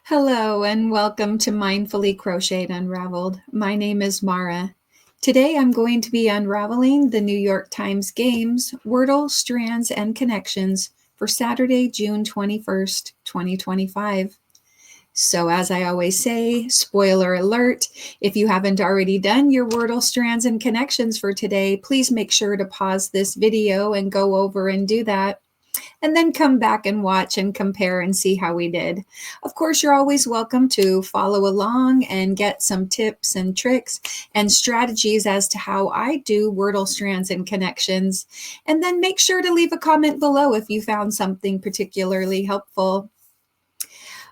Hello and welcome to Mindfully Crocheted Unraveled. My name is Mara. Today I'm going to be unraveling the New York Times Games, WORDLE, Strands, and Connections for Saturday, June 21st, 2025. So as I always say, spoiler alert, if you haven't already done your WORDLE, Strands, and Connections for today, please make sure to pause this video and go over and do that. And then come back and watch and compare and see how we did. Of course, you're always welcome to follow along and get some tips and tricks and strategies as to how I do WORDLE, Strands, and Connections. And then make sure to leave a comment below if you found something particularly helpful.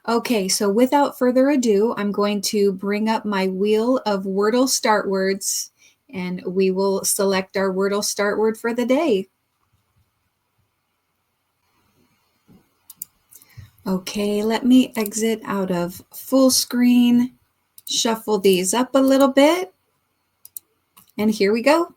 Okay, so without further ado, I'm going to bring up my wheel of WORDLE start words, and we will select our WORDLE start word for the day. Okay, let me exit out of full screen, shuffle these up a little bit, and here we go.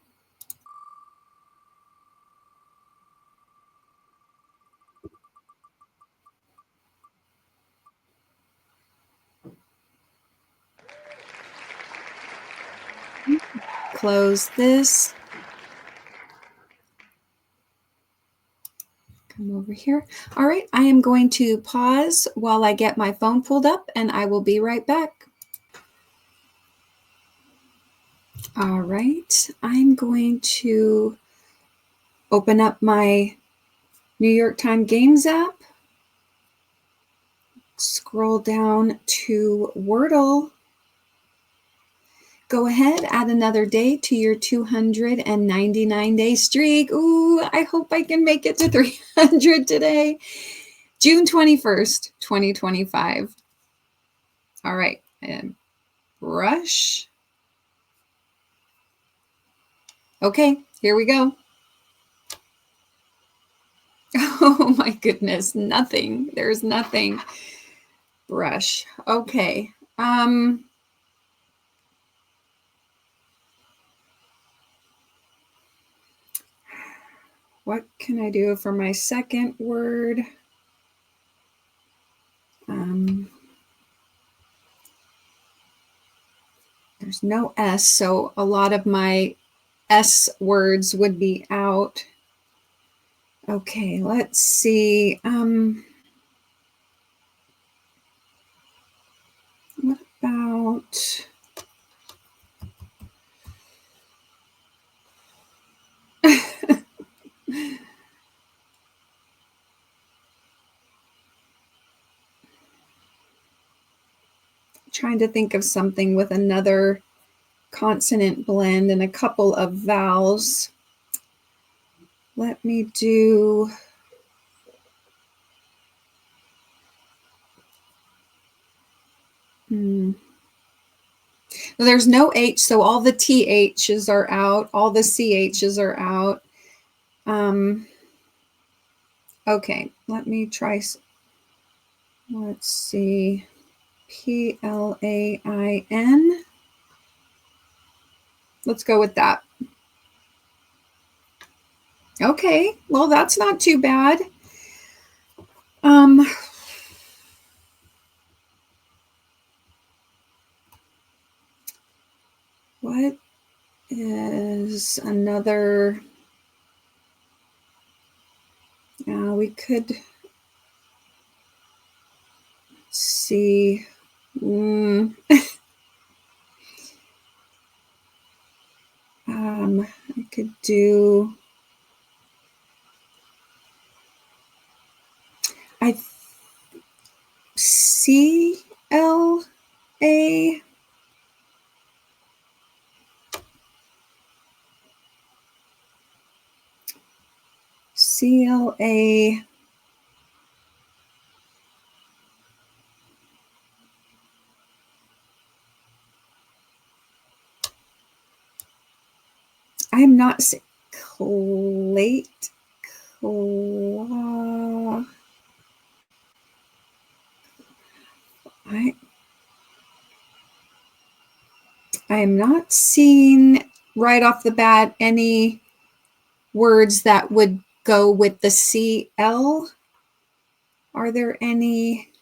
Close this. Come over here. All right, I am going to pause while I get my phone pulled up, and I will be right back. All right, I'm going to open up my New York Times Games app, scroll down to WORDLE. Go ahead, add another day to your 299-day streak. Ooh, I hope I can make it to 300 today. June 21st, 2025. All right, and brush. Okay, here we go. Oh my goodness, nothing. There's nothing. Brush. Okay. What can I do for my second word? There's no S, so a lot of my S words would be out. Okay, let's see. What about... trying to think of something with another consonant blend and a couple of vowels. Let me do... There's no H, so all the THs are out. All the CHs are out. Okay, let me try. Let's see. PLAIN. Let's go with that. Okay, well, that's not too bad. What is another? We could see. I could do. CLA. CLA. I'm not Clate. I am not seeing right off the bat any words that would go with the CL. Are there any?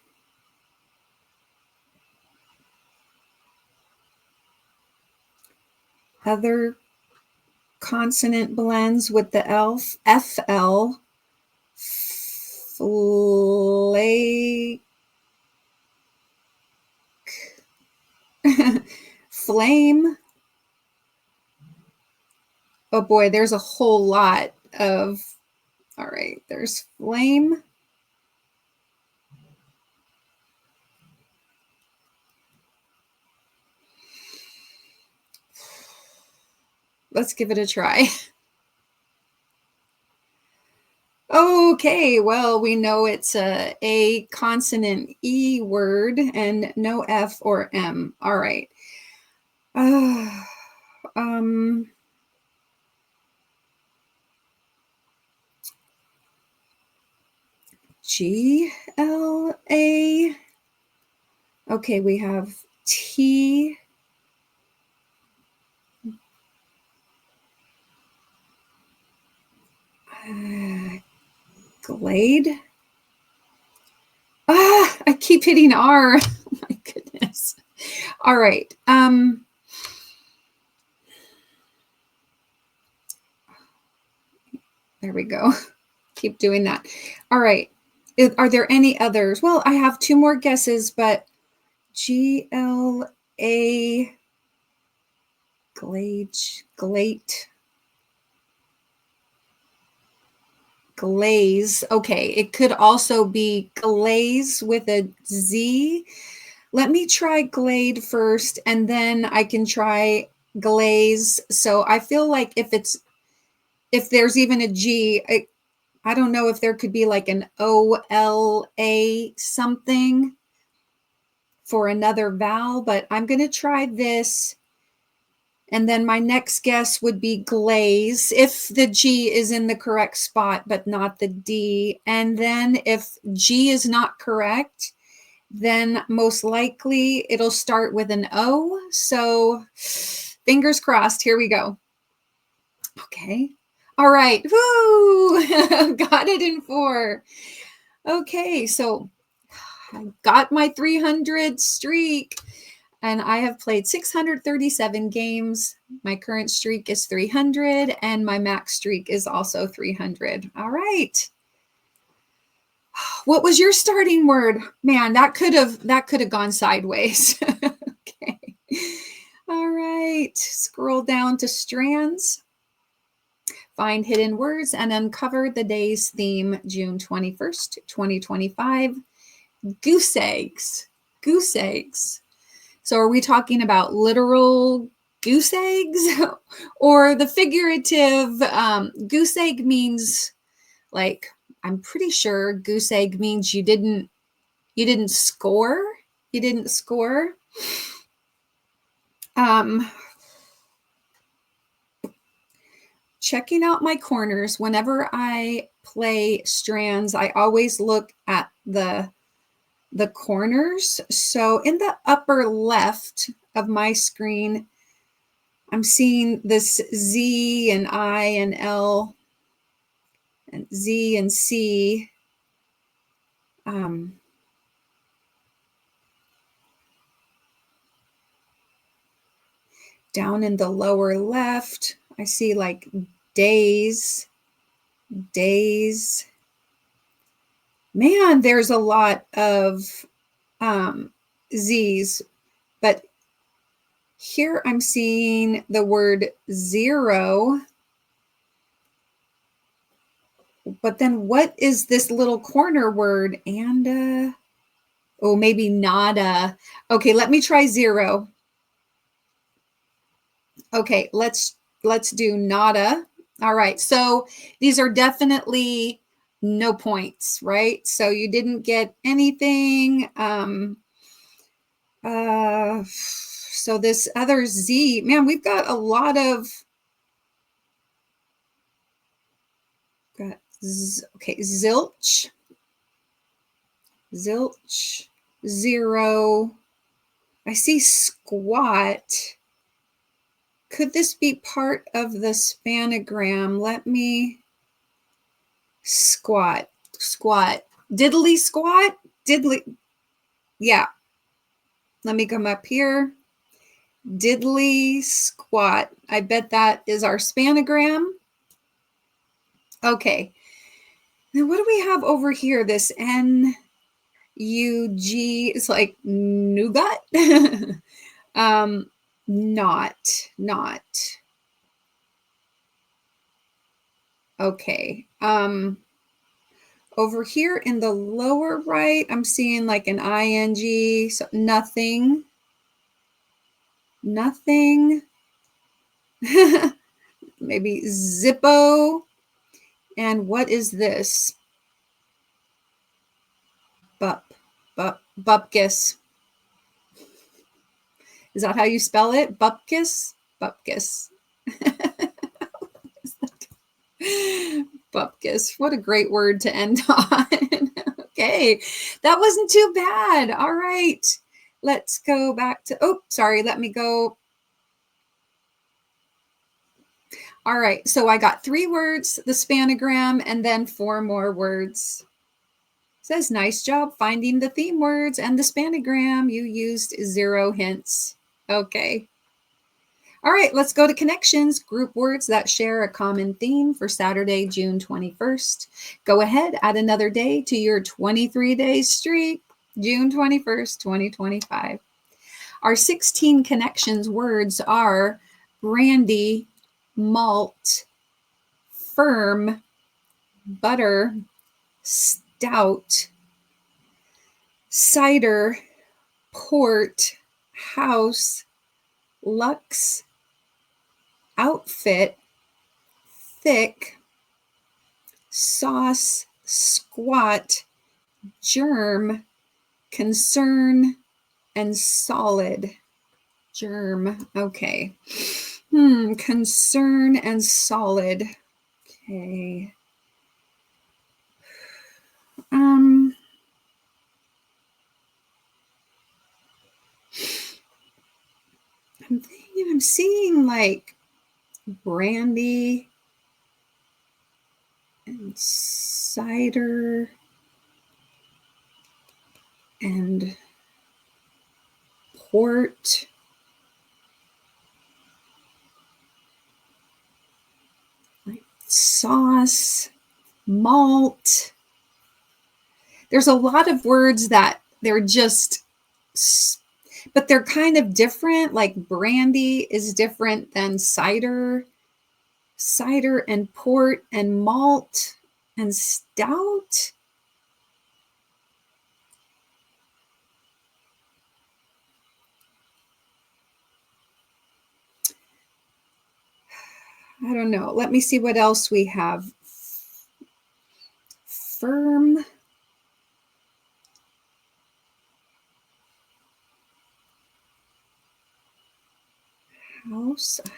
other consonant blends with the FL. Flame. Oh boy, there's a whole lot of, all right, there's flame. Let's give it a try. Okay, well, we know it's a consonant E word and no F or M. All right. GLA. Okay, we have T. Glade. I keep hitting R. Oh my goodness. All right. There we go. Keep doing that. All right. Are there any others? Well, I have two more guesses, but GLA, glate, glaze. Okay, it could also be glaze with a Z. Let me try glade first, and then I can try glaze. So I feel like if there's even a G, I don't know if there could be like an OLA something for another vowel, but I'm going to try this. And then my next guess would be glaze if the G is in the correct spot, but not the D. And then if G is not correct, then most likely it'll start with an O. So fingers crossed. Here we go. Okay. All right. Woo! Got it in 4. Okay. So I got my 300 streak. And I have played 637 games. My current streak is 300, and my max streak is also 300. All right. What was your starting word? Man, that could have gone sideways. Okay. All right. Scroll down to strands. Find hidden words and uncover the day's theme, June 21st, 2025. Goose eggs. Goose eggs. So are we talking about literal goose eggs or the figurative? Goose egg means, like, I'm pretty sure goose egg means you didn't score. You didn't score. Checking out my corners. Whenever I play strands, I always look at the corners. So in the upper left of my screen, I'm seeing this Z and I and L and Z and C. Down in the lower left, I see like days. Man, there's a lot of Z's, but here I'm seeing the word zero. But then what is this little corner word? And oh, maybe nada. Okay, let me try zero. Okay, let's do nada. All right, so these are definitely no points, right? So you didn't get anything. So this other Z, man, we've got a lot of, okay, zilch, zero. I see squat. Could this be part of the spanogram? Let me squat. Diddly squat? Diddly. Yeah. Let me come up here. Diddly squat. I bet that is our spanogram. Okay. Now what do we have over here? This N-U-G is like nougat. Not. Okay. Over here in the lower right, I'm seeing like an ing, so nothing. Maybe Zippo. And what is this? Bupkis. Is that how you spell it? Bupkis? Bupkis. Bupkis. What a great word to end on. Okay, that wasn't too bad. All right, let's go back to, oh, sorry, let me go. All right, so I got 3 words, the spanogram, and then 4 more words. It says, nice job finding the theme words and the spanogram. You used 0 hints. Okay. All right, let's go to connections, group words that share a common theme for Saturday, June 21st. Go ahead, add another day to your 23-day streak, June 21st, 2025. Our 16 connections words are brandy, malt, firm, butter, stout, cider, port, house, luxe, outfit, thick, sauce, squat, germ, concern, and solid. Germ. Okay. Concern and solid. Okay. I'm thinking, I'm seeing like brandy and cider and port. Like sauce, malt. There's a lot of words that they're just, but they're kind of different. Like brandy is different than cider. Cider and port and malt and stout. I don't know. Let me see what else we have. Firm.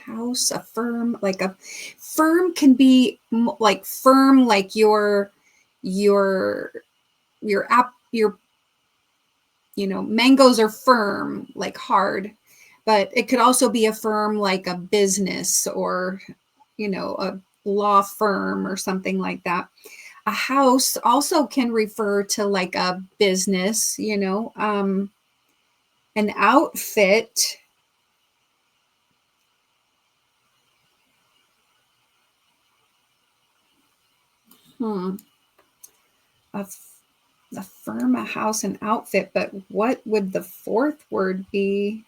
House, a firm, like a firm can be like firm, like your app, mangoes are firm, like hard, but it could also be a firm like a business or, a law firm or something like that. A house also can refer to like a business, an outfit. A firm, a house, an outfit, but what would the 4th word be?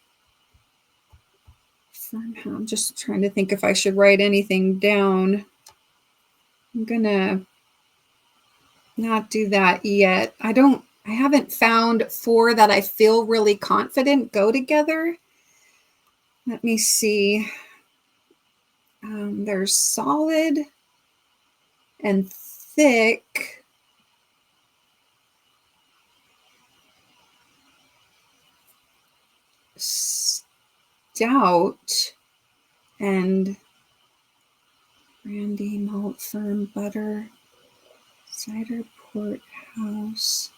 Firm. I'm just trying to think if I should write anything down. I'm gonna not do that yet. I haven't found 4 that I feel really confident go together. Let me see. There's solid and thick. Stout and brandy, malt, firm, butter, cider, port, house,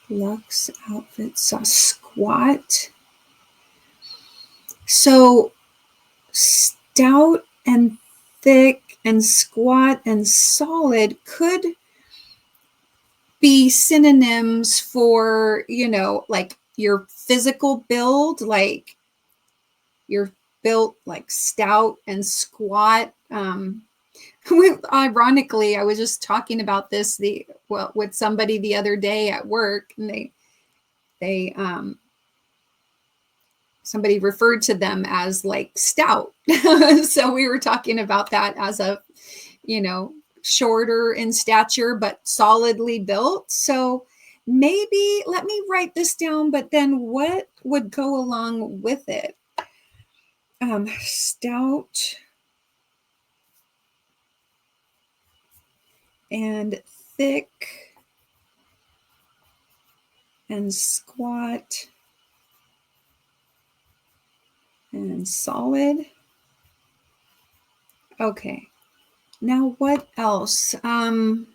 luxe, outfit, sauce, squat. So stout and thick and squat and solid could be synonyms for, like your physical build, like you're built like stout and squat. Ironically, I was just talking about this with somebody the other day at work, and they somebody referred to them as like stout. So we were talking about that as a, shorter in stature, but solidly built. So maybe let me write this down, but then what would go along with it? Stout and thick and squat and solid. Okay. Now what else? I'm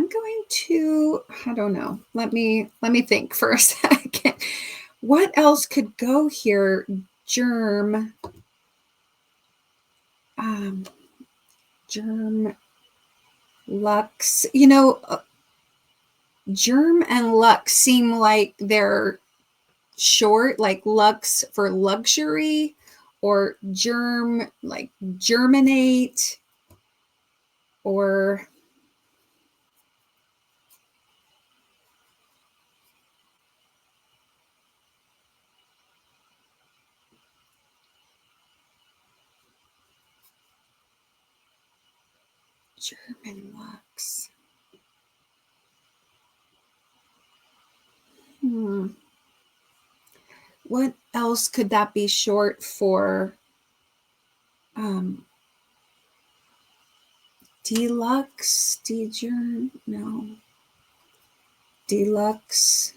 going to, I don't know. Let me think for a second. What else could go here? Germ. Germ. Lux. Germ and lux seem like they're short, like lux for luxury, or germ, like germinate, or German lux. What else could that be short for? Deluxe, degerm, no. Deluxe.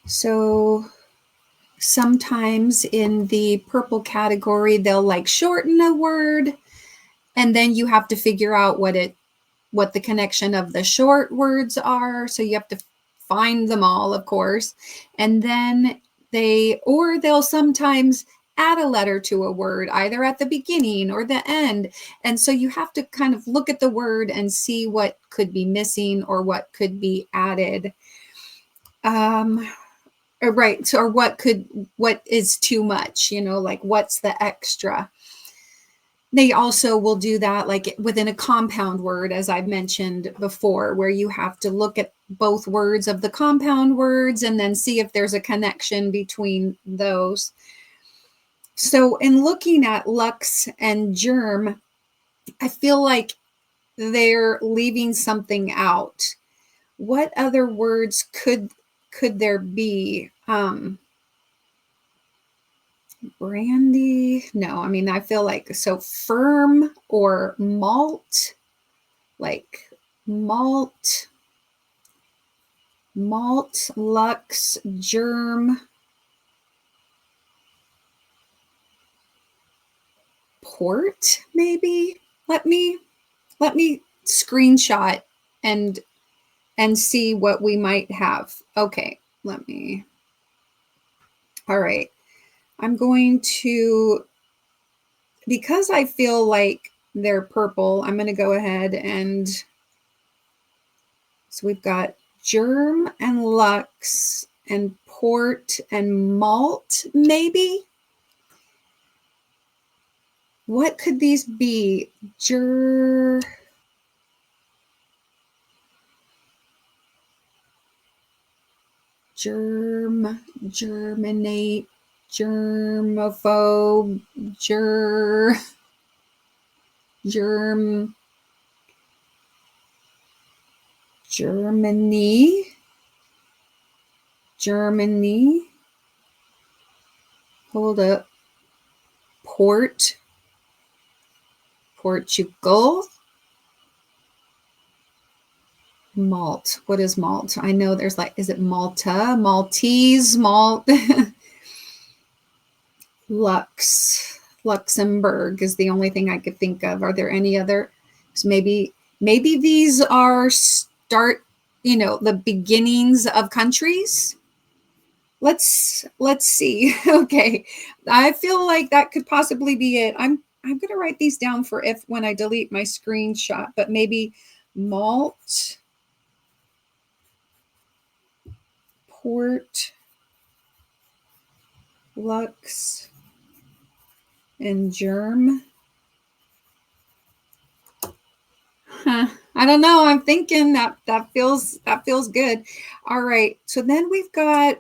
So sometimes in the purple category, they'll like shorten a word, and then you have to figure out what the connection of the short words are. So you have to find them all, of course. And then they'll sometimes add a letter to a word, either at the beginning or the end. And so you have to kind of look at the word and see what could be missing or what could be added. Right. So, or what is too much, like what's the extra? They also will do that like within a compound word, as I've mentioned before, where you have to look at both words of the compound words and then see if there's a connection between those. So in looking at lux and germ, I feel like they're leaving something out. What other words could there be? Brandy? No, I mean, I feel like so firm or malt, like malt, lux, germ, port, maybe. Let me screenshot and see what we might have. Okay, all right. I'm going to, because I feel like they're purple, I'm going to go ahead and, so we've got germ and lux and port and malt, maybe. What could these be? Germ, germinate, germaphobe, germ, Germany. Hold up. Portugal. Malt. What is malt? I know there's like, is it Malta? Maltese, malt. Luxembourg is the only thing I could think of. Are there any other? So maybe these are start, the beginnings of countries. Let's see. Okay. I feel like that could possibly be it. I'm going to write these down for if when I delete my screenshot, but maybe malt, port, lux, and germ. I don't know. I'm thinking that feels good. All right. So then we've got,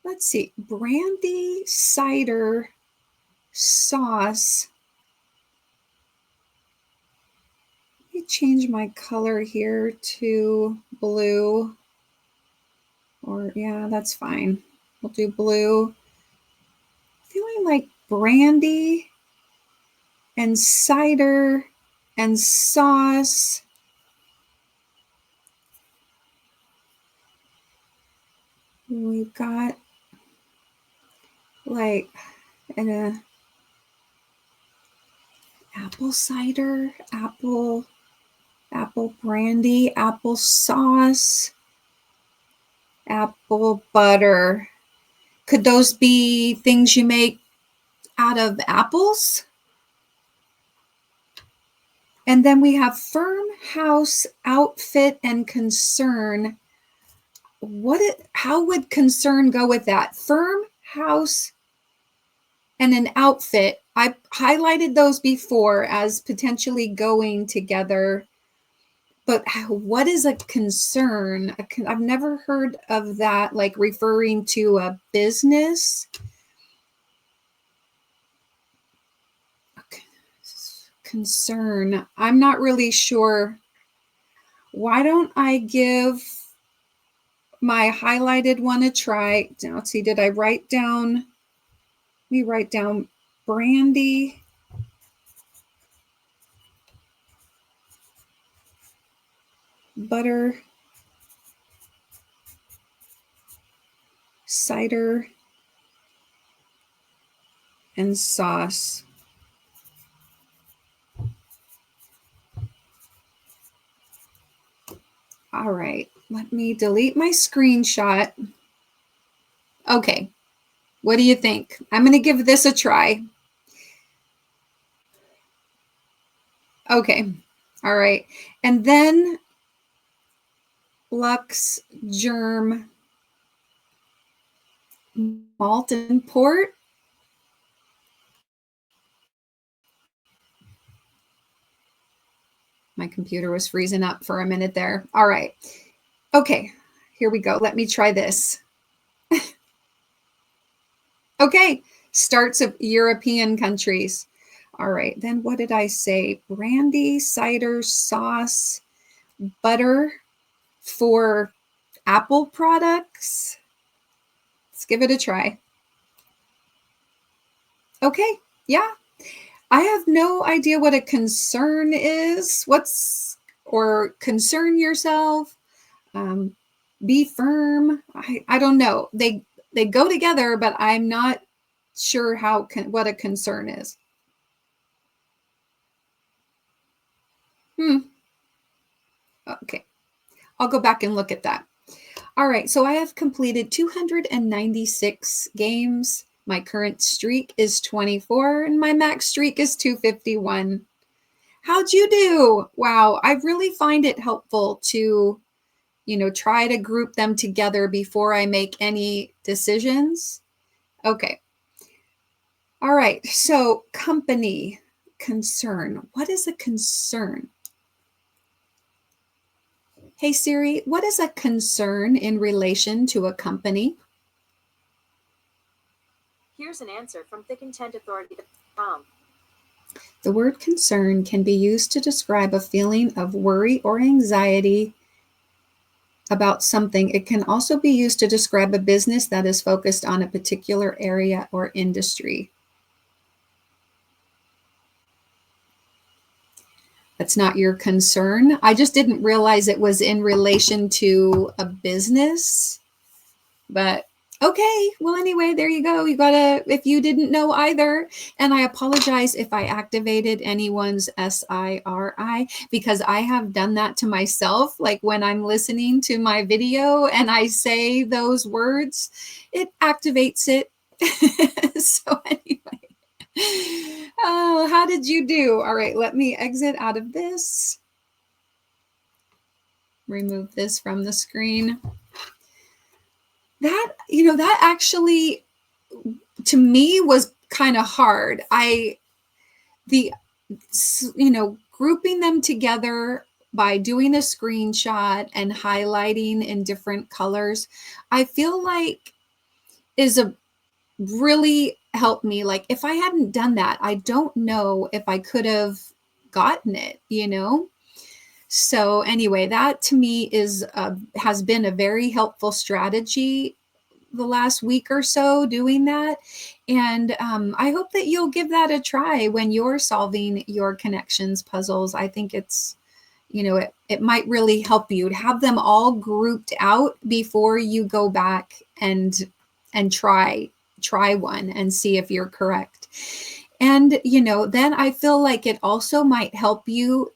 let's see, brandy cider sauce. Let me change my color here to blue. Or yeah, that's fine. We'll do blue. Feeling like brandy and cider and sauce. We've got like an apple cider, apple brandy, apple sauce, apple butter. Could those be things you make out of apples? And then we have firm, house, outfit, and concern. How would concern go with that? Firm, house, and an outfit. I highlighted those before as potentially going together. But what is a concern? I've never heard of that, like referring to a business. Okay. Concern. I'm not really sure. Why don't I give my highlighted one a try? Now, let's see, did I write down? Let me write down brandy, butter, cider, and sauce. All right, let me delete my screenshot. Okay, what do you think? I'm going to give this a try. Okay, all right. And then lux, germ, malt, and port. My computer was freezing up for a minute there. All right. Okay, here we go. Let me try this. Okay, starts of European countries. All right, then what did I say? Brandy, cider, sauce, butter for Apple products. Let's give it a try. Okay, yeah. I have no idea what a concern is. Or concern yourself. Be firm. I don't know. They go together, but I'm not sure what a concern is. Okay. I'll go back and look at that. All right. So I have completed 296 games. My current streak is 24 and my max streak is 251. How'd you do? Wow. I really find it helpful to, try to group them together before I make any decisions. Okay. All right. So company, concern. What is a concern? Hey Siri, what is a concern in relation to a company? Here's an answer from thickintentauthority.com. The word concern can be used to describe a feeling of worry or anxiety about something. It can also be used to describe a business that is focused on a particular area or industry. That's not your concern. I just didn't realize it was in relation to a business, but Okay, well, anyway, there you go. You gotta, if you didn't know either, and I apologize if I activated anyone's SIRI, because I have done that to myself. Like when I'm listening to my video and I say those words, it activates it. So anyway, oh, how did you do? All right, let me exit out of this. Remove this from the screen. That, that actually to me was kind of hard. Grouping them together by doing a screenshot and highlighting in different colors, I feel like is a really helped me. Like if I hadn't done that, I don't know if I could have gotten it. So anyway, that to me has been a very helpful strategy the last week or so doing that. And I hope that you'll give that a try when you're solving your connections puzzles. I think it might really help you to have them all grouped out before you go back and try one and see if you're correct. And then I feel like it also might help you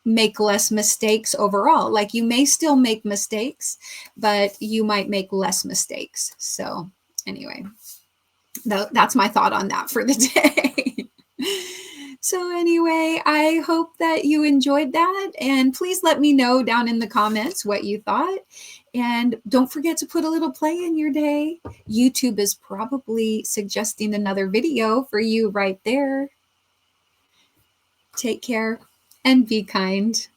make less mistakes overall. Like you may still make mistakes, but you might make less mistakes. So anyway, that's my thought on that for the day. So anyway, I hope that you enjoyed that, and please let me know down in the comments what you thought. And don't forget to put a little play in your day. YouTube is probably suggesting another video for you right there. Take care and be kind.